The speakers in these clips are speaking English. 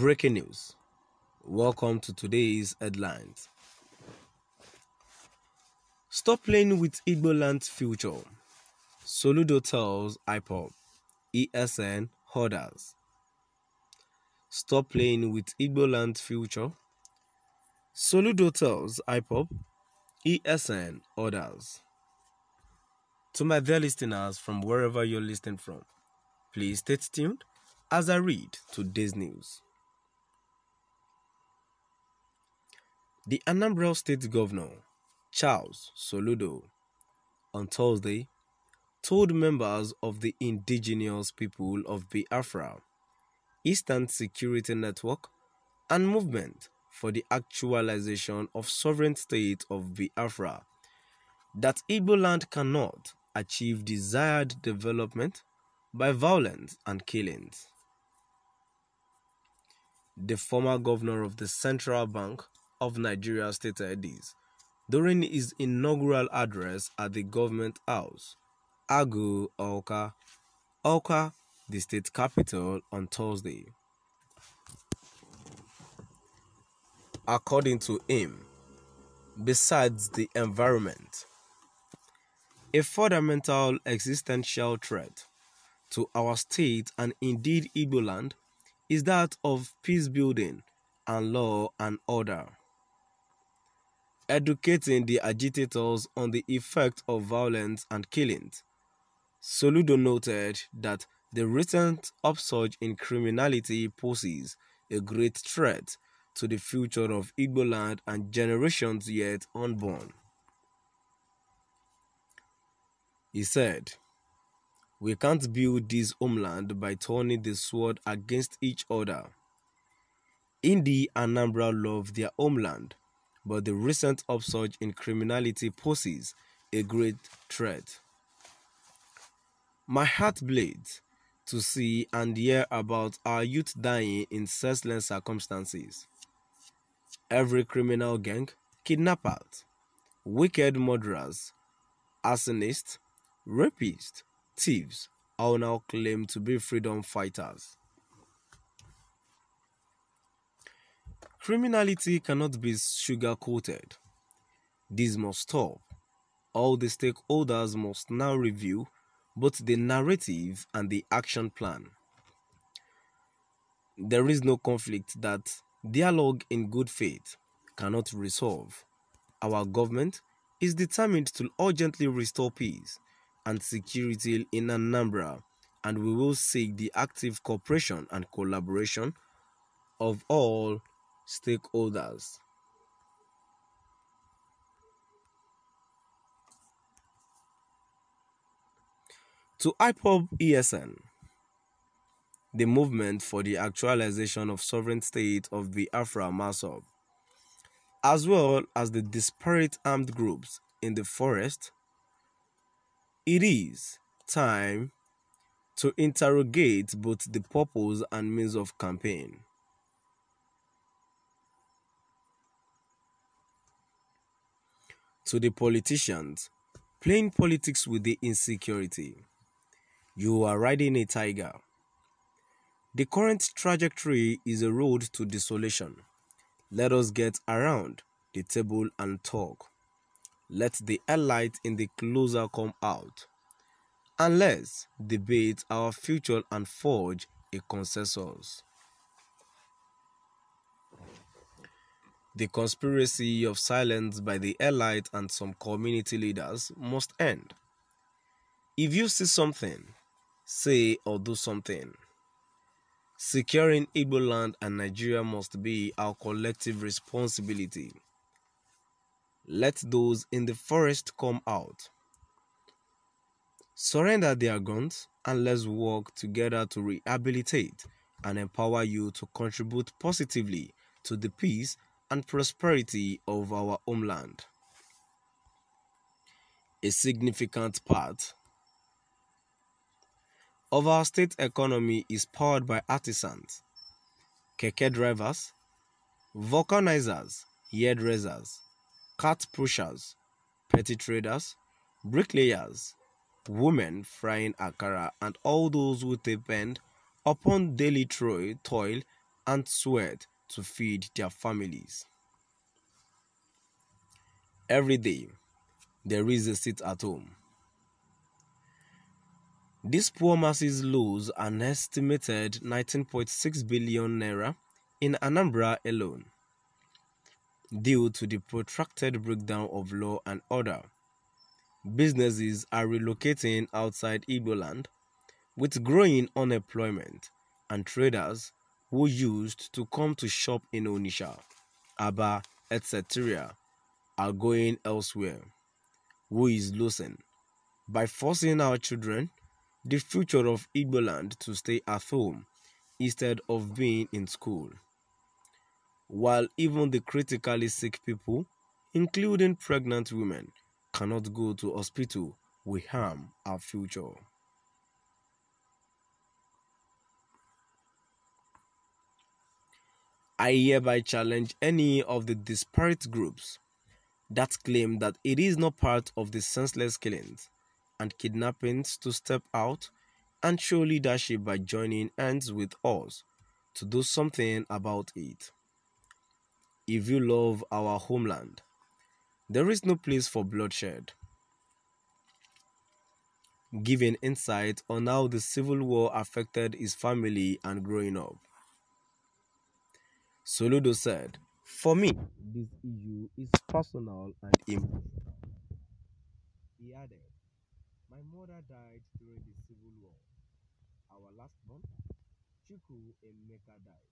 Breaking news. Welcome to today's headlines. Stop playing with Igbo land's future. Soludo tells Ipob, ESN holders. Stop playing with Igbo land's future. Soludo tells Ipob, ESN holders. To my dear listeners from wherever you're listening from, please stay tuned as I read today's news. The Anambra State Governor, Charles Soludo, on Thursday, told members of the indigenous people of Biafra, Eastern Security Network, and Movement for the Actualization of Sovereign State of Biafra that Igbo land cannot achieve desired development by violence and killings. The former governor of the Central Bank of Nigeria stated this during his inaugural address at the government house, Agu Awka, the state capital, on Thursday. According to him, besides the environment, a fundamental existential threat to our state and indeed Igbo land is that of peace building and law and order. Educating the agitators on the effect of violence and killings, Soludo noted that the recent upsurge in criminality poses a great threat to the future of Igbo land and generations yet unborn. He said, "We can't build this homeland by turning the sword against each other. Indi and Anambra love their homeland, but the recent upsurge in criminality poses a great threat. My heart bleeds to see and hear about our youth dying in senseless circumstances. Every criminal gang, kidnappers, wicked murderers, arsonists, rapists, thieves all now claim to be freedom fighters. Criminality cannot be sugar-coated. This must stop. All the stakeholders must now review both the narrative and the action plan. There is no conflict that dialogue in good faith cannot resolve. Our government is determined to urgently restore peace and security in Anambra, and we will seek the active cooperation and collaboration of all stakeholders." To Ipob ESN, the Movement for the Actualization of Sovereign State of Biafra MASOB, as well as the disparate armed groups in the forest, it is time to interrogate both the purpose and means of campaign. To the politicians playing politics with the insecurity, you are riding a tiger. The current trajectory is a road to desolation. Let us get around the table and talk. Let the elite in the closer come out, and let's debate our future and forge a consensus. The conspiracy of silence by the elite and some community leaders must end. If you see something, say or do something. Securing Igbo land and Nigeria must be our collective responsibility. Let those in the forest come out. Surrender their guns and let's work together to rehabilitate and empower you to contribute positively to the peace and prosperity of our homeland. A significant part of our state economy is powered by artisans, keke drivers, vulcanizers, hairdressers, cart pushers, petty traders, bricklayers, women frying akara, and all those who depend upon daily toil and sweat to feed their families. Every day, there is a sit at home. These poor masses lose an estimated 19.6 billion naira in Anambra alone due to the protracted breakdown of law and order. Businesses are relocating outside Igbo land with growing unemployment, and traders who used to come to shop in Onitsha, Aba, etc. are going elsewhere. Who is losing? By forcing our children, the future of Igbo land, to stay at home instead of being in school. While even the critically sick people, including pregnant women, cannot go to hospital, we harm our future. I hereby challenge any of the disparate groups that claim that it is not part of the senseless killings and kidnappings to step out and show leadership by joining hands with us to do something about it. If you love our homeland, there is no place for bloodshed. Giving insight on how the Civil War affected his family and growing up. Soludo said, "For me, this issue is personal and emotional." He added, "My mother died during the Civil War. Our last born, Chuku Emeka, died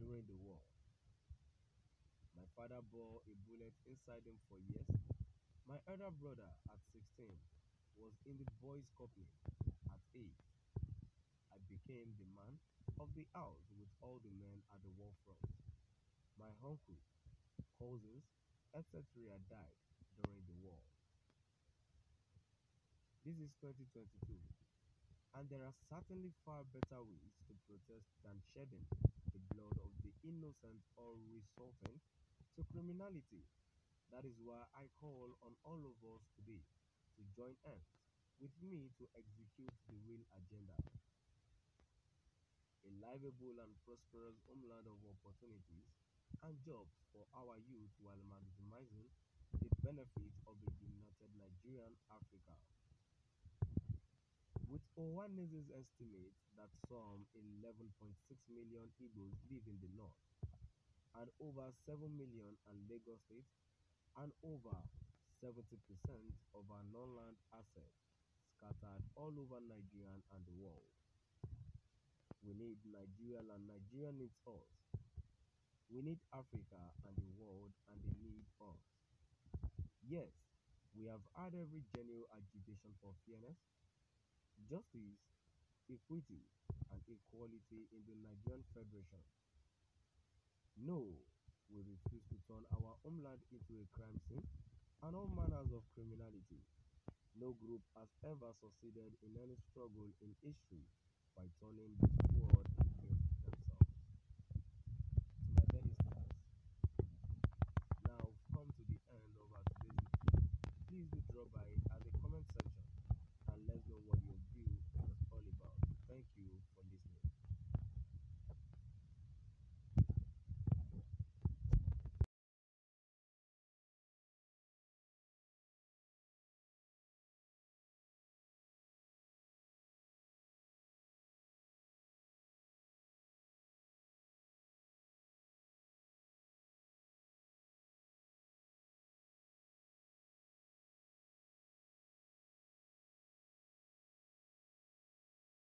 during the war. My father bore a bullet inside him for years. My elder brother, at 16, was in the boys' company. At 8, I became the man of the house with all the men at the war front. My uncle, cousins, etc. died during the war. This is 2022, and there are certainly far better ways to protest than shedding the blood of the innocent or resorting to criminality. That is why I call on all of us today to join hands with me to execute the real agenda. A livable and prosperous homeland of opportunities and jobs for our youth while maximizing the benefits of a united Nigerian Africa. With Owanese's estimate that some 11.6 million Igbos live in the north, and over 7 million in Lagos State, and over 70% of our non-land assets scattered all over Nigeria and the world. We need Nigeria and Nigeria needs us. We need Africa and the world, and they need us. Yes, we have had every genuine agitation for fairness, justice, equity, and equality in the Nigerian Federation. No, we refuse to turn our homeland into a crime scene and all manners of criminality. No group has ever succeeded in any struggle in history by turning the sword against themselves. To my dear listeners, now we've come to the end of our today's video. Please do drop by